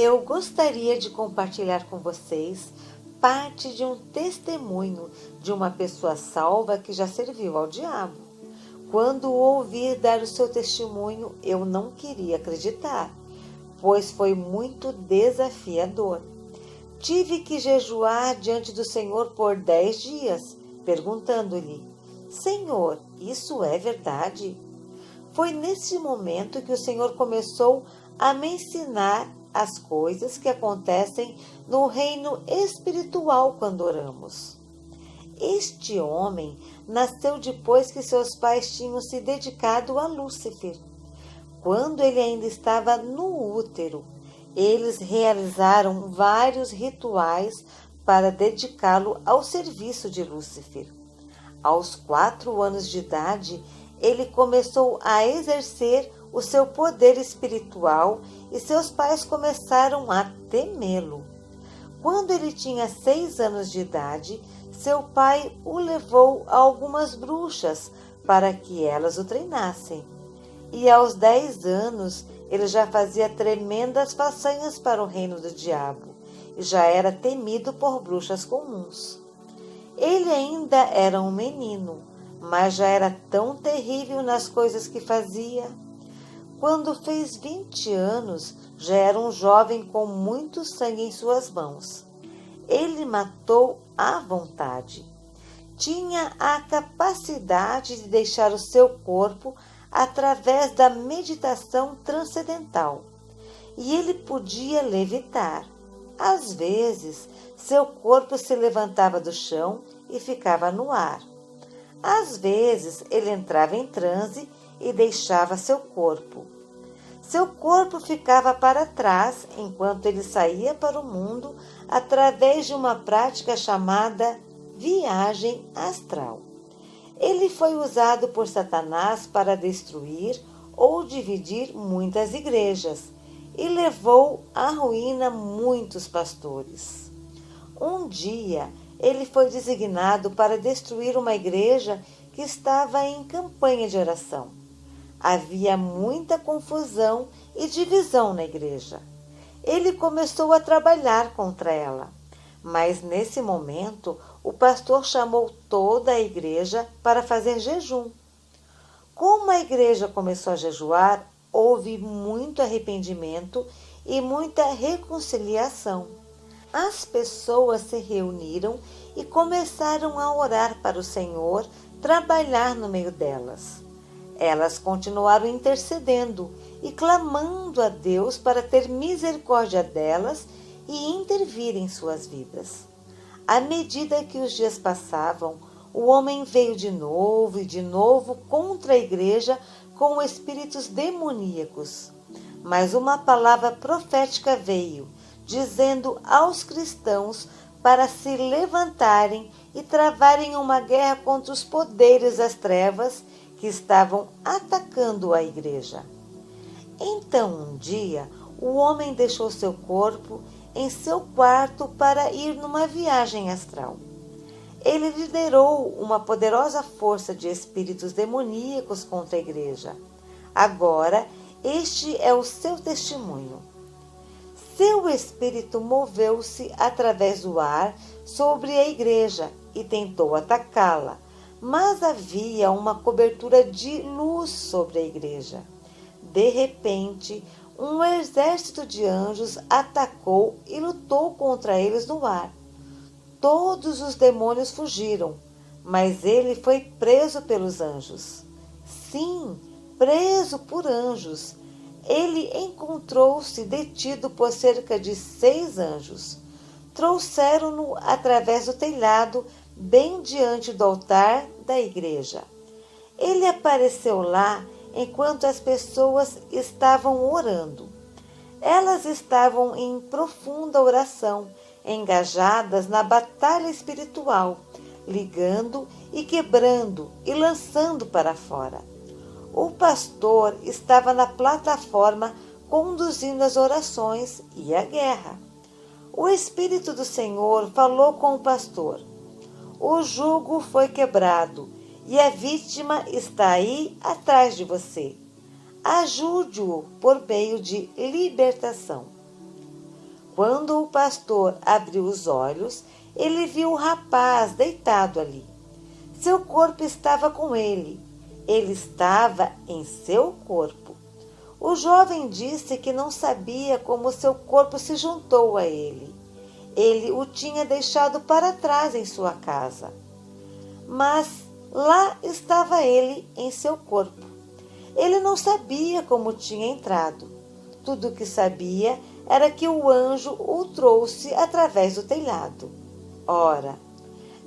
Eu gostaria de compartilhar com vocês parte de um testemunho de uma pessoa salva que já serviu ao diabo. Quando o ouvi dar o seu testemunho, eu não queria acreditar, pois foi muito desafiador. Tive que jejuar diante do Senhor por 10 dias, perguntando-lhe: Senhor, isso é verdade? Foi nesse momento que o Senhor começou a me ensinar as coisas que acontecem no reino espiritual quando oramos. Este homem nasceu depois que seus pais tinham se dedicado a Lúcifer. Quando ele ainda estava no útero, eles realizaram vários rituais para dedicá-lo ao serviço de Lúcifer. Aos 4 anos de idade, ele começou a exercer o seu poder espiritual e seus pais começaram a temê-lo. Quando ele tinha 6 anos de idade, seu pai o levou a algumas bruxas para que elas o treinassem. E aos 10 anos, ele já fazia tremendas façanhas para o reino do diabo e já era temido por bruxas comuns. Ele ainda era um menino, mas já era tão terrível nas coisas que fazia. Quando fez 20 anos, já era um jovem com muito sangue em suas mãos. Ele matou à vontade. Tinha a capacidade de deixar o seu corpo através da meditação transcendental. E ele podia levitar. Às vezes, seu corpo se levantava do chão e ficava no ar. Às vezes, ele entrava em transe e deixava seu corpo. Seu corpo ficava para trás enquanto ele saía para o mundo através de uma prática chamada viagem astral. Ele foi usado por Satanás para destruir ou dividir muitas igrejas e levou à ruína muitos pastores. Um dia, ele foi designado para destruir uma igreja que estava em campanha de oração. Havia muita confusão e divisão na igreja. Ele começou a trabalhar contra ela, mas nesse momento o pastor chamou toda a igreja para fazer jejum. Como a igreja começou a jejuar, houve muito arrependimento e muita reconciliação. As pessoas se reuniram e começaram a orar para o Senhor trabalhar no meio delas. Elas continuaram intercedendo e clamando a Deus para ter misericórdia delas e intervir em suas vidas. À medida que os dias passavam, o homem veio de novo e de novo contra a igreja com espíritos demoníacos. Mas uma palavra profética veio, dizendo aos cristãos para se levantarem e travarem uma guerra contra os poderes das trevas que estavam atacando a igreja. Então, um dia, o homem deixou seu corpo em seu quarto para ir numa viagem astral. Ele liderou uma poderosa força de espíritos demoníacos contra a igreja. Agora, este é o seu testemunho. Seu espírito moveu-se através do ar sobre a igreja e tentou atacá-la, mas havia uma cobertura de luz sobre a igreja. De repente, um exército de anjos atacou e lutou contra eles no ar. Todos os demônios fugiram, mas ele foi preso pelos anjos. Sim, preso por anjos. Ele encontrou-se detido por cerca de 6 anjos. Trouxeram-no através do telhado, bem diante do altar da igreja. Ele apareceu lá enquanto as pessoas estavam orando. Elas estavam em profunda oração, engajadas na batalha espiritual, ligando e quebrando e lançando para fora. O pastor estava na plataforma conduzindo as orações e a guerra. O Espírito do Senhor falou com o pastor. O jugo foi quebrado e a vítima está aí atrás de você. Ajude-o por meio de libertação. Quando o pastor abriu os olhos, ele viu o rapaz deitado ali. Seu corpo estava com ele. Ele estava em seu corpo. O jovem disse que não sabia como seu corpo se juntou a ele. Ele o tinha deixado para trás em sua casa. Mas lá estava ele em seu corpo. Ele não sabia como tinha entrado. Tudo o que sabia era que o anjo o trouxe através do telhado. Ora,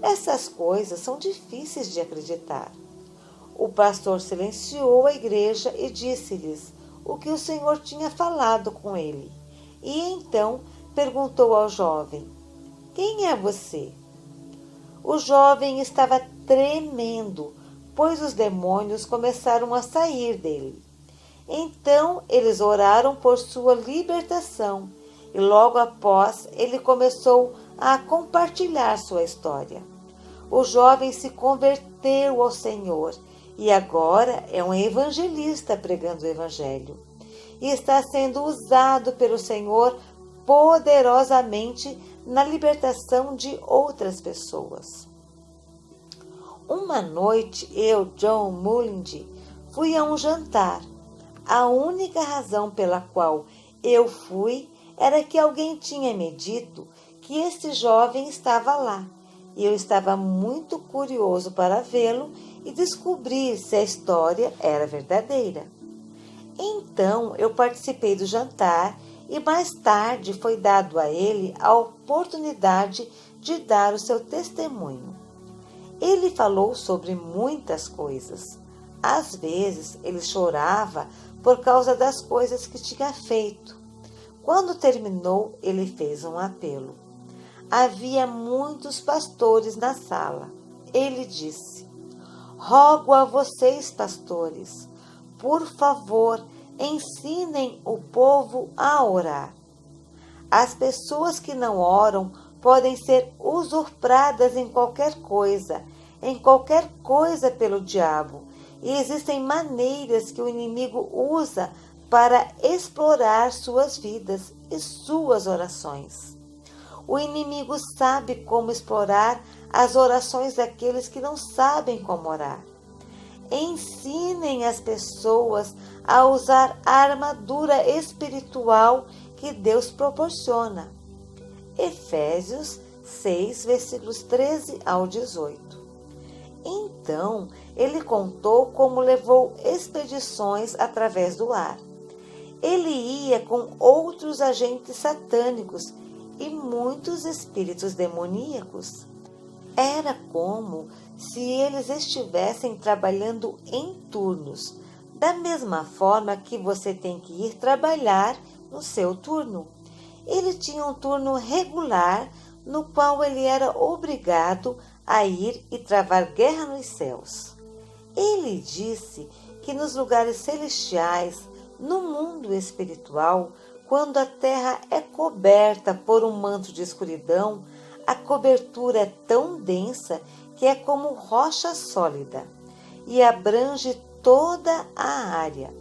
essas coisas são difíceis de acreditar. O pastor silenciou a igreja e disse-lhes o que o Senhor tinha falado com ele. E então perguntou ao jovem: quem é você? O jovem estava tremendo, pois os demônios começaram a sair dele. Então eles oraram por sua libertação e logo após ele começou a compartilhar sua história. O jovem se converteu ao Senhor e agora é um evangelista pregando o evangelho. E está sendo usado pelo Senhor poderosamente na libertação de outras pessoas. Uma noite eu, John Mullins, fui a um jantar. A única razão pela qual eu fui era que alguém tinha me dito que esse jovem estava lá. E eu estava muito curioso para vê-lo e descobrir se a história era verdadeira. Então eu participei do jantar e mais tarde foi dado a ele a oportunidade de dar o seu testemunho. Ele falou sobre muitas coisas. Às vezes ele chorava por causa das coisas que tinha feito. Quando terminou, ele fez um apelo. Havia muitos pastores na sala. Ele disse: rogo a vocês, pastores, por favor, ensinem o povo a orar. As pessoas que não oram podem ser usurpadas em qualquer coisa pelo diabo, e existem maneiras que o inimigo usa para explorar suas vidas e suas orações. O inimigo sabe como explorar as orações daqueles que não sabem como orar. Ensinem as pessoas a usar a armadura espiritual que Deus proporciona. Efésios 6, versículos 13 ao 18. Então, ele contou como levou expedições através do ar. Ele ia com outros agentes satânicos e muitos espíritos demoníacos. Era como se eles estivessem trabalhando em turnos, da mesma forma que você tem que ir trabalhar no seu turno. Ele tinha um turno regular no qual ele era obrigado a ir e travar guerra nos céus. Ele disse que nos lugares celestiais, no mundo espiritual, quando a terra é coberta por um manto de escuridão, a cobertura é tão densa que é como rocha sólida e abrange toda a área.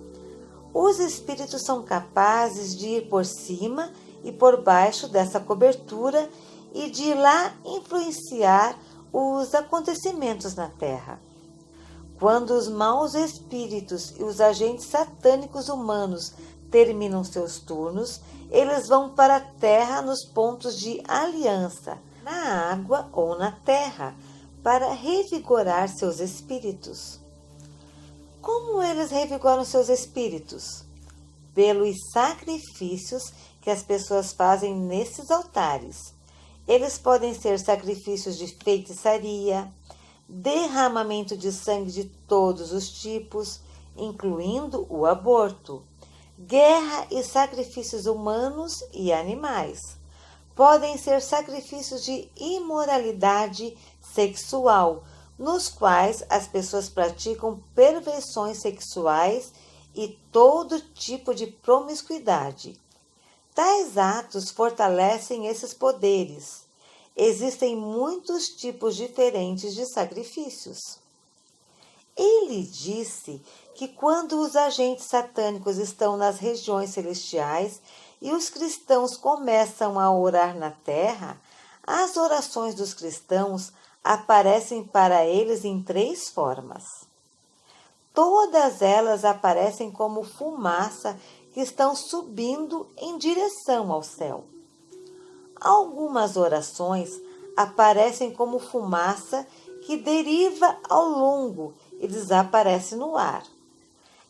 Os espíritos são capazes de ir por cima e por baixo dessa cobertura e de lá influenciar os acontecimentos na terra. Quando os maus espíritos e os agentes satânicos humanos terminam seus turnos, eles vão para a terra nos pontos de aliança, na água ou na terra, para revigorar seus espíritos. Como eles revigoram seus espíritos? Pelos sacrifícios que as pessoas fazem nesses altares. Eles podem ser sacrifícios de feitiçaria, derramamento de sangue de todos os tipos, incluindo o aborto, guerra e sacrifícios humanos e animais. Podem ser sacrifícios de imoralidade sexual, nos quais as pessoas praticam perversões sexuais e todo tipo de promiscuidade. Tais atos fortalecem esses poderes. Existem muitos tipos diferentes de sacrifícios. Ele disse que quando os agentes satânicos estão nas regiões celestiais, e os cristãos começam a orar na terra, as orações dos cristãos aparecem para eles em 3 formas. Todas elas aparecem como fumaça que estão subindo em direção ao céu. Algumas orações aparecem como fumaça que deriva ao longo e desaparece no ar.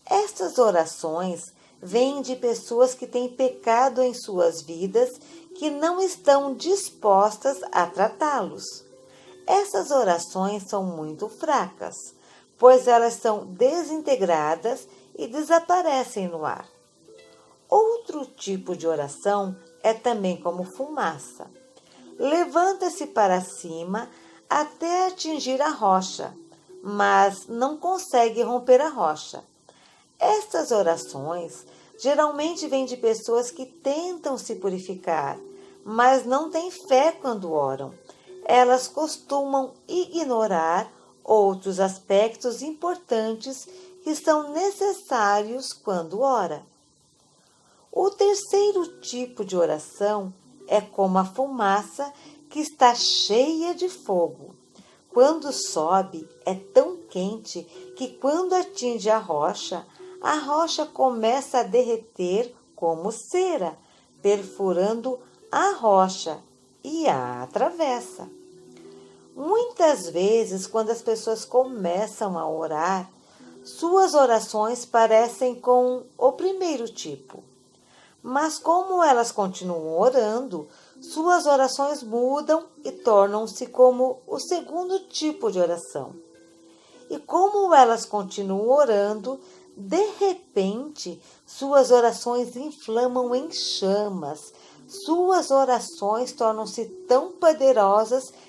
Estas orações vêm de pessoas que têm pecado em suas vidas, que não estão dispostas a tratá-los. Essas orações são muito fracas, pois elas são desintegradas e desaparecem no ar. Outro tipo de oração é também como fumaça. Levanta-se para cima até atingir a rocha, mas não consegue romper a rocha. Estas orações geralmente vêm de pessoas que tentam se purificar, mas não têm fé quando oram. Elas costumam ignorar outros aspectos importantes que são necessários quando ora. O terceiro tipo de oração é como a fumaça que está cheia de fogo. Quando sobe, é tão quente que quando atinge a rocha começa a derreter como cera, perfurando a rocha e a atravessa. Muitas vezes, quando as pessoas começam a orar, suas orações parecem com o primeiro tipo. Mas como elas continuam orando, suas orações mudam e tornam-se como o segundo tipo de oração. E como elas continuam orando, de repente, suas orações inflamam em chamas. Suas orações tornam-se tão poderosas